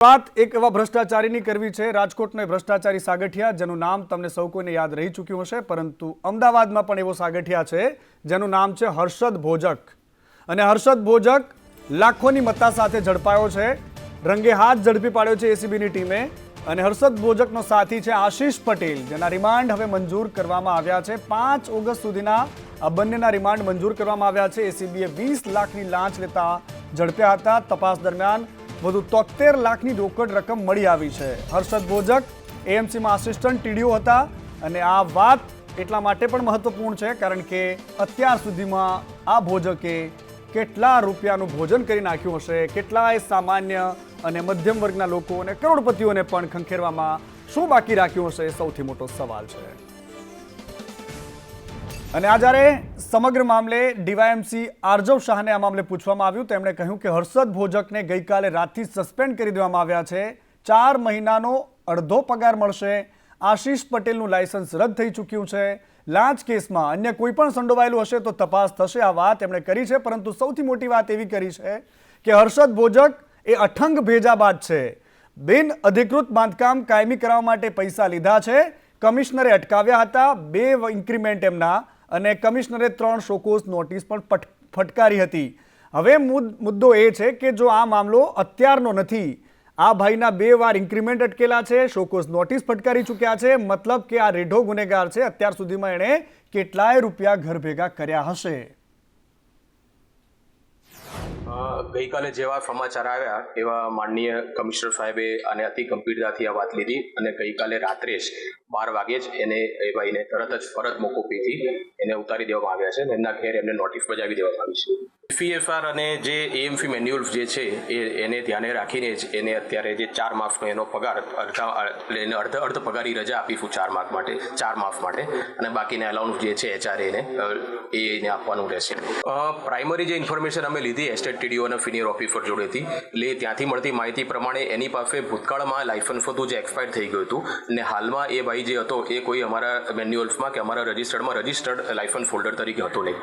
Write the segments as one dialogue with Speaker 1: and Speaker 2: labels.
Speaker 1: વાત એક એવા ભ્રષ્ટાચારીની કરવી છે। રાજકોટનો ભ્રષ્ટાચારી સાગઠિયા જેનું નામ તમને સૌ કોઈને યાદ રહી ચૂક્યું હશે, પરંતુ અમદાવાદમાં પણ એવો સાગઠિયા છે જેનું નામ છે હર્ષદ ભોજક। અને હર્ષદ ભોજક લાખોની મત્તા સાથે ઝડપાયો છે, રંગે હાથ ઝડપી પાડ્યો છે એસીબીની ટીમે। અને હર્ષદ ભોજકનો સાથી છે આશીષ પટેલ, જેના રિમાન્ડ હવે મંજૂર કરવામાં આવ્યા છે। 5 ઓગસ્ટ સુધીના આ બંનેના રિમાન્ડ મંજૂર કરવામાં આવ્યા છે। એસીબીએ 20 લાખની લાંચ લેતા ઝડપ્યા હતા। તપાસ દરમિયાન વધુ 73 લાખની રોકડ રકમ મળી આવી છે। હર્ષદ ભોજક એએમસીમાં આસિસ્ટન્ટ ટીડીઓ હતા અને આ વાત એટલા માટે પણ મહત્વપૂર્ણ છે કારણ કે અત્યાર સુધીમાં આ ભોજકે કેટલા રૂપિયાનું ભોજન કરી નાખ્યું હશે, કેટલાય સામાન્ય અને મધ્યમ વર્ગના લોકો અને કરોડપતિઓને પણ ખંખેરવામાં શું બાકી રાખ્યું હશે એ સૌથી મોટો સવાલ છે। અને આ જ્યારે સમગ્ર મામલે ડીવાયએમસી આરજવ શાહને આ મામલે પૂછવામાં આવ્યું, તેમણે કહ્યું કે હર્ષદ ભોજકને ગઈકાલે રાતથી સસ્પેન્ડ કરી દેવામાં આવ્યા છે। 4 મહિનાનો અડધો પગાર મળશે। આશીષ પટેલનું લાયસન્સ રદ થઈ ચૂક્યું છે। લાંચ કેસમાં અન્ય કોઈ પણ સંડોવાયેલું હશે તો તપાસ થશે, આ વાત એમણે કરી છે। પરંતુ સૌથી મોટી વાત એવી કરી છે કે હર્ષદ ભોજક એ અઠંગ ભેજાબાદ છે। બિન અધિકૃત બાંધકામ કાયમી કરવા માટે પૈસા લીધા છે, કમિશનરે અટકાવ્યા હતા, 2 ઇન્ક્રીમેન્ટ એમના, અને કમિશનરે 3 શોકોઝ નોટિસ પણ ફટકારી હતી। હવે મુદ્દો એ છે કે જો આ મામલો અત્યારનો નથી, આ ભાઈના 2 વાર ઇન્ક્રીમેન્ટ અટકેલા છે, શોકોઝ નોટિસ ફટકારી ચૂક્યા છે, મતલબ કે આ રેઢો ગુનેગાર છે। અત્યાર સુધીમાં એણે કેટલાય રૂપિયા ઘર ભેગા કર્યા હશે।
Speaker 2: ગઈકાલે જેવા સમાચાર આવ્યા એવા માનનીય કમિશનર સાહેબે આને અતિ ગંભીરતાથી આ વાત લીધી અને ગઈકાલે રાત્રે જ 12 વાગે જ એને એ ભાઈને તરત જ ફરજ મોકૂફીથી એને ઉતારી દેવામાં આવ્યા છે અને એમના ઘેર એમને નોટિસ બજાવી દેવામાં આવી છે। એફઈએફઆર અને જે એએમસી મેન્યુઅલ જે છે એને ધ્યાને રાખીને જ એને અત્યારે જે 4 માસનો એનો પગાર એને અર્ધ પગારી રજા આપીશું 4 માસ માટે, 4 માસ માટે, અને બાકીના એલાઉન્સ જે છે એચઆરએ એને આપવાનું રહેશે। પ્રાઇમરી જે ઇન્ફોર્મેશન અમે લીધી એસ્ટેટ ટીડીઓ અને સિનિયર ઓફિસર જોડેથી, એટલે ત્યાંથી મળતી માહિતી પ્રમાણે એની પાસે ભૂતકાળમાં લાયસન્સ હતું જે એક્સપાયર થઈ ગયું હતું અને હાલમાં એ ભાઈ જે હતો એ કોઈ અમારા મેન્યુઅલ્સમાં કે અમારા રજિસ્ટર્ડ લાયસન્સ હોલ્ડર તરીકે હતો નહીં।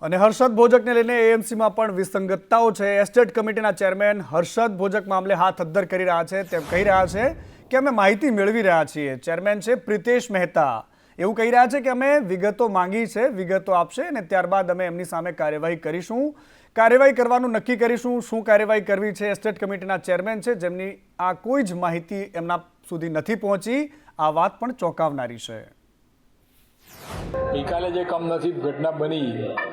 Speaker 1: અને હર્ષદ ભોજકને લઈને એએમસીમાં પણ વિસંગતતાઓ છે। એસ્ટેટ કમિટીના ચેરમેન હર્ષદ ભોજક મામલે હાથ અદ્ધર કરી રહ્યા છે। તેમ કહી રહ્યા છે કે અમે માહિતી મેળવી રહ્યા છીએ। ચેરમેન છે પ્રિતેશ મહેતા, એવું કહી રહ્યા છે કે અમે વિગતો માંગી છે, વિગતો આપશે અને ત્યારબાદ અમે એમની સામે કાર્યવાહી કરીશું, કાર્યવાહી કરવાનું નક્કી કરીશું। શું કાર્યવાહી કરવી છે, એસ્ટેટ કમિટીના ચેરમેન છે જેમની આ કોઈ જ માહિતી એમના સુધી નથી પહોંચી, આ વાત પણ ચોંકાવનારી છે।
Speaker 3: ગઈકાલે જે કમનસીબ ઘટના બની,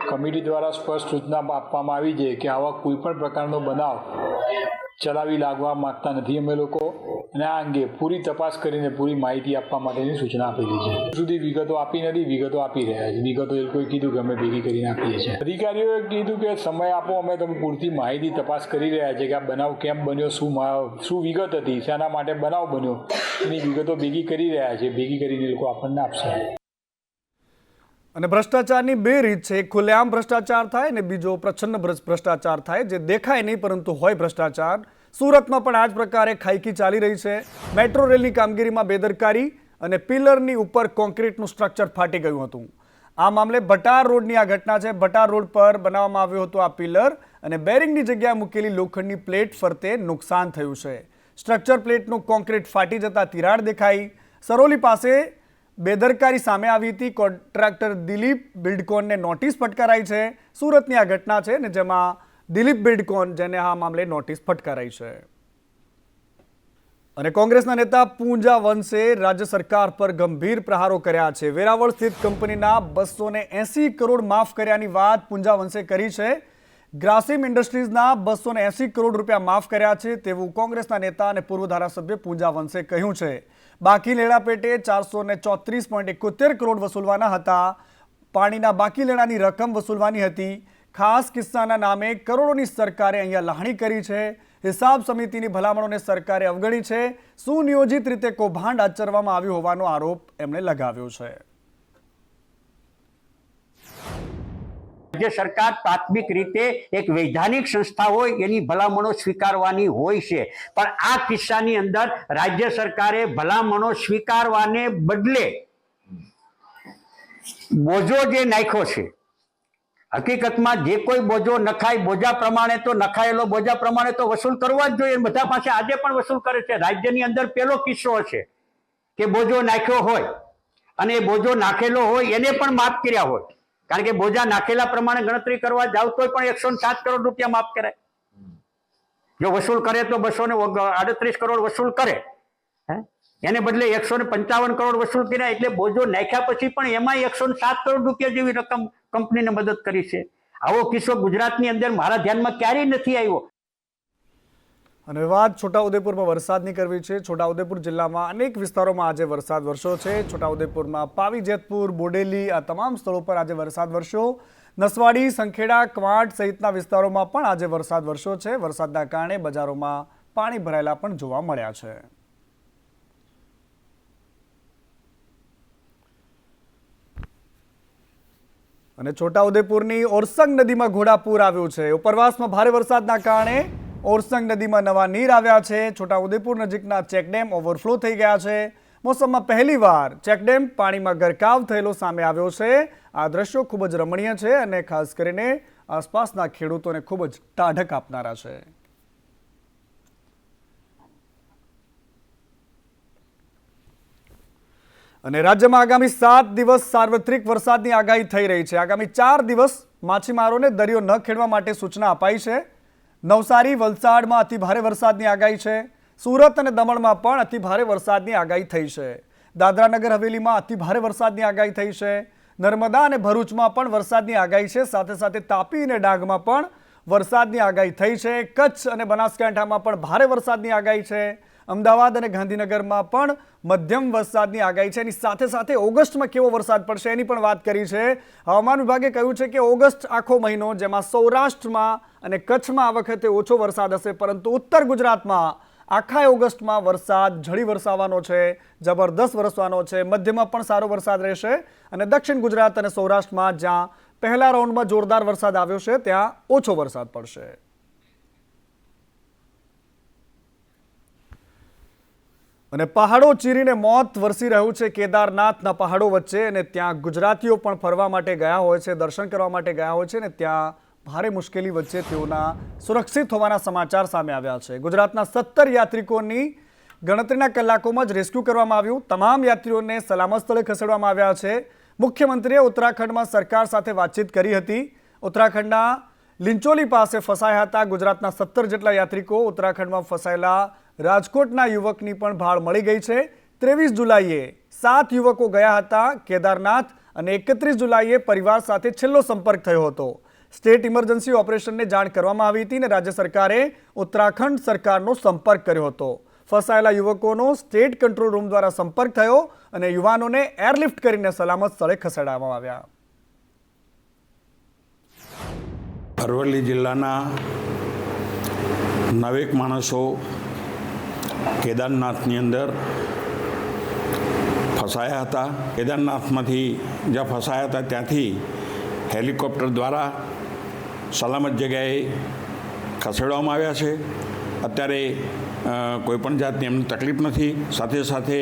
Speaker 3: કમિટી દ્વારા સ્પષ્ટ સૂચના આપવામાં આવી છે કે આવા કોઈ પણ પ્રકારનો બનાવ ચલાવી લાગવા માંગતા નથી અમે લોકો, અને આ અંગે પૂરી તપાસ કરીને પૂરી માહિતી આપવા માટેની સૂચના આપેલી છે। સુધી વિગતો આપી નથી, વિગતો આપી રહ્યા છે। વિગતો એ લોકોએ કીધું કે અમે ભેગી કરીને આપીએ છીએ। અધિકારીઓએ કીધું કે સમય આપો, અમે તમે પૂરતી માહિતી તપાસ કરી રહ્યા છે કે આ બનાવ કેમ બન્યો, શું વિગત હતી, શાના માટે બનાવ બન્યો, એની વિગતો ભેગી કરી રહ્યા છે। ભેગી કરીને એ લોકો આપણને આપશે।
Speaker 1: અને ભ્રષ્ટાચારની 2 રીત છે, એક ખુલ્લેઆમ ભ્રષ્ટાચાર થાય અને બીજો પ્રચ્છન્ન ભ્રષ્ટાચાર થાય, જે દેખાય નહીં પરંતુ હોય ભ્રષ્ટાચાર। સુરતમાં પણ આ જ પ્રકારે ખાઈકી ચાલી રહી છે। મેટ્રો રેલની કામગીરીમાં બેદરકારી અને પિલરની ઉપર કોન્ક્રીટનું સ્ટ્રક્ચર ફાટી ગયું હતું। આ મામલે ભટાર રોડની આ ઘટના છે। ભટાર રોડ પર બનાવવામાં આવ્યો હતો આ પિલર અને બેરિંગની જગ્યાએ મૂકેલી લોખંડની પ્લેટ ફરતે નુકસાન થયું છે। સ્ટ્રક્ચર પ્લેટનું કોન્ક્રીટ ફાટી જતા તિરાડ દેખાઈ। સરોલી પાસે બેદરકારી સામે આવી હતી। કોન્ટ્રાક્ટર દિલીપ બિલ્ડકોનને નોટિસ ફટકારાઈ છે। સુરતની આ ઘટના છે ને જેમાં દિલીપ બિલ્ડકોન જેને આ મામલે નોટિસ ફટકારાઈ છે। અને કોંગ્રેસના નેતા પૂંજા વંશે રાજ્ય સરકાર પર ગંભીર પ્રહારો કર્યા છે। વેરાવળ સ્થિત કંપનીના 280 કરોડ માફ કર્યાની વાત પૂંજા વંશે કરી છે। ગ્રાસિમ ઇન્ડસ્ટ્રીઝના 280 કરોડ રૂપિયા માફ કર્યા છે તેવું કોંગ્રેસના નેતા અને પૂર્વ ધારાસભ્ય પૂંજા વંશે કહ્યું છે। બાકી લેણા પેટે 434.71 કરોડ વસૂલવાના હતા। પાણીના બાકી લેણાની રકમ વસૂલવાની હતી। ખાસ કિસ્સાના નામે કરોડોની સરકારે અહીંયા લાહણી કરી છે। હિસાબ સમિતિની ભલામણોને સરકારે અવગણી છે। સુનિયોજિત રીતે કૌભાંડ આચરવામાં આવ્યું હોવાનો આરોપ એમણે લગાવ્યો છે।
Speaker 4: રાજ્ય સરકાર પ્રાથમિક રીતે એક વૈધાનિક સંસ્થા હોય એની ભલામણો સ્વીકારવાની હોય છે, પણ આ કિસ્સાની અંદર રાજ્ય સરકારે ભલામણો સ્વીકારવાને બદલે બોજો જે નાખ્યો છે હકીકતમાં જે કોઈ બોજો નખાય બોજા પ્રમાણે તો નખાયેલો બોજા પ્રમાણે તો વસૂલ કરવા જ જોઈએ. બધા પાસે આજે પણ વસૂલ કરે છે. રાજ્યની અંદર પહેલો કિસ્સો હશે કે બોજો નાખ્યો હોય અને એ બોજો નાખેલો હોય એને પણ માફ કર્યા હોય. કારણ કે બોજા નાખેલા પ્રમાણે ગણતરી કરવા જાવ તો પણ 107 કરોડ રૂપિયા માફ કરાય. જો વસૂલ કરે તો 238 કરોડ વસૂલ કરે, એને બદલે 155 કરોડ વસૂલ કર્યા. એટલે બોજો નાખ્યા પછી પણ એમાં 107 કરોડ રૂપિયા જેવી રકમ કંપનીને મદદ કરી છે. આવો કિસ્સો ગુજરાતની અંદર મારા ધ્યાનમાં ક્યારેય નથી આવ્યો.
Speaker 1: અને વાત છોટાઉદેપુરમાં વરસાદની કરવી છે. છોટાઉદેપુર જિલ્લામાં અનેક વિસ્તારોમાં આજે વરસાદ વરસ્યો છે. છોટાઉદેપુરમાં પાવી જેતપુર, બોડેલી આ તમામ સ્થળો પર આજે વરસાદ વરસ્યો. નસવાડી, સંખેડા, કવાંટ સહિતના વિસ્તારોમાં પણ આજે વરસાદ વરસ્યો છે. વરસાદના કારણે બજારોમાં પાણી ભરાયેલા પણ જોવા મળ્યા છે. અને છોટાઉદેપુરની ઓરસંગ નદીમાં ઘોડાપૂર આવ્યું છે. ઉપરવાસમાં ભારે વરસાદના કારણે ઓરસંગ નદીમાં નવા નીર આવ્યા છે. છોટાઉદેપુર નજીકના ચેકડેમ ઓવરફ્લો થઈ ગયા છે. મોસમમાં પહેલીવાર ચેકડેમ પાણીમાં ગરકાવ થયેલો સામે આવ્યો છે. આ દ્રશ્યો ખૂબ જ રમણીય છે અને ખાસ કરીને આસપાસના ખેડૂતોને ખૂબ જ ટાઢક આપનારા છે. અને રાજ્યમાં આગામી 7 દિવસ સાર્વત્રિક વરસાદની આગાહી થઈ રહી છે. આગામી 4 દિવસ માછીમારોને દરિયો ન ખેડવા માટે સૂચના અપાઈ છે. નવસારી, વલસાડમાં અતિભારે વરસાદની આગાહી છે. સુરત અને દમણમાં પણ અતિભારે વરસાદની આગાહી થઈ છે. દાદરાનગર હવેલીમાં અતિભારે વરસાદની આગાહી થઈ છે. નર્મદા અને ભરૂચમાં પણ વરસાદની આગાહી છે. સાથે સાથે તાપી અને ડાંગમાં પણ વરસાદની આગાહી થઈ છે. કચ્છ અને બનાસકાંઠામાં પણ ભારે વરસાદની આગાહી છે. અમદાવાદ અને ગાંધીનગરમાં પણ મધ્યમ વરસાદની આગાહી છે. એની સાથે સાથે ઓગસ્ટમાં કેવો વરસાદ પડશે એની પણ વાત કરી છે. હવામાન વિભાગે કહ્યું છે કે ઓગસ્ટ આખો મહિનો જેમાં સૌરાષ્ટ્રમાં અને કચ્છમાં આ વખતે ઓછો વરસાદ હશે, પરંતુ ઉત્તર ગુજરાતમાં આખા ઓગસ્ટમાં વરસાદ ઝડી વરસાવવાનો છે, જબરદસ્ત વરસવાનો છે. મધ્યમાં પણ સારો વરસાદ રહેશે અને દક્ષિણ ગુજરાત અને સૌરાષ્ટ્રમાં જ્યાં પહેલા રાઉન્ડમાં જોરદાર વરસાદ આવ્યો છે ત્યાં ઓછો વરસાદ પડશે. અને પહાડો ચીરીને મોત વરસી રહ્યું છે કેદારનાથના પહાડો વચ્ચે, અને ત્યાં ગુજરાતીઓ પણ ફરવા માટે ગયા હોય છે, દર્શન કરવા માટે ગયા હોય છે, અને ત્યાં ભારે મુશ્કેલી વચ્ચે તેઓના સુરક્ષિત હોવાના સમાચાર સામે આવ્યા છે. ગુજરાતના 17 યાત્રિકોની ગણતરીના કલાકોમાં જ રેસ્ક્યુ કરવામાં આવ્યું. તમામ યાત્રીઓને સલામત સ્થળે ખસેડવામાં આવ્યા છે. મુખ્યમંત્રીએ ઉત્તરાખંડમાં સરકાર સાથે વાતચીત કરી હતી. ઉત્તરાખંડના લિંચોલી પાસે ફસાયા હતા ગુજરાતના 17 જેટલા યાત્રિકો. ઉત્તરાખંડમાં ફસાયેલા રાજકોટના યુવકની પણ ભાળ મળી ગઈ છે. 23 જુલાઈએ 7 યુવકો ગયા હતા કેદારનાથ અને 31 જુલાઈએ પરિવાર સાથે છેલ્લો સંપર્ક થયો હતો. સ્ટેટ ઇમરજન્સી ઓપરેશનને જાણ કરવામાં આવી હતી અને રાજ્ય સરકારે ઉત્તરાખંડ સરકારનો સંપર્ક કર્યો હતો. ફસાયેલા યુવકોનો સ્ટેટ કંટ્રોલ રૂમ દ્વારા સંપર્ક થયો અને યુવાનોને એરલિફ્ટ કરીને સલામત સ્થળે ખસેડવામાં આવ્યા.
Speaker 5: અરવલ્લી જિલ્લાના 9 માણસો કેદારનાથની અંદર ફસાયા હતા. કેદારનાથમાંથી જ્યાં ફસાયા હતા ત્યાંથી હેલિકોપ્ટર દ્વારા સલામત જગ્યાએ ખસેડવામાં આવ્યા છે. અત્યારે કોઈપણ જાતની એમને તકલીફ નથી. સાથે સાથે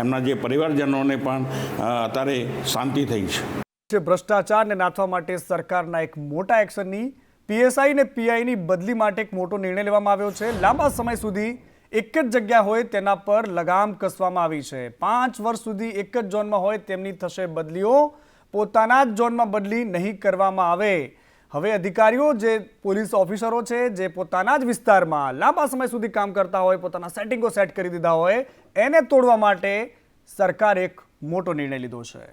Speaker 5: એમના જે પરિવારજનોને પણ અત્યારે શાંતિ થઈ છે.
Speaker 1: ભ્રષ્ટાચારને નાથવા માટે સરકારના એક મોટા એક્શનની પીએસઆઈ અને પીઆઈની બદલી માટે એક મોટો નિર્ણય લેવામાં આવ્યો છે. લાંબા સમય સુધી એક જ જગ્યા હોય તેના પર લગામ કસવામાં આવી છે. 5 વર્ષ સુધી એક જ ઝોનમાં હોય તેમની થશે બદલીઓ. પોતાના જ ઝોનમાં બદલી નહીં કરવામાં આવે. હવે અધિકારીઓ જે પોલીસ ઓફિસરો છે જે પોતાના જ વિસ્તારમાં લાંબા સમય સુધી કામ કરતા હોય, પોતાના સેટિંગો સેટ કરી દીધા હોય, એને તોડવા માટે સરકારે એક મોટો નિર્ણય લીધો છે.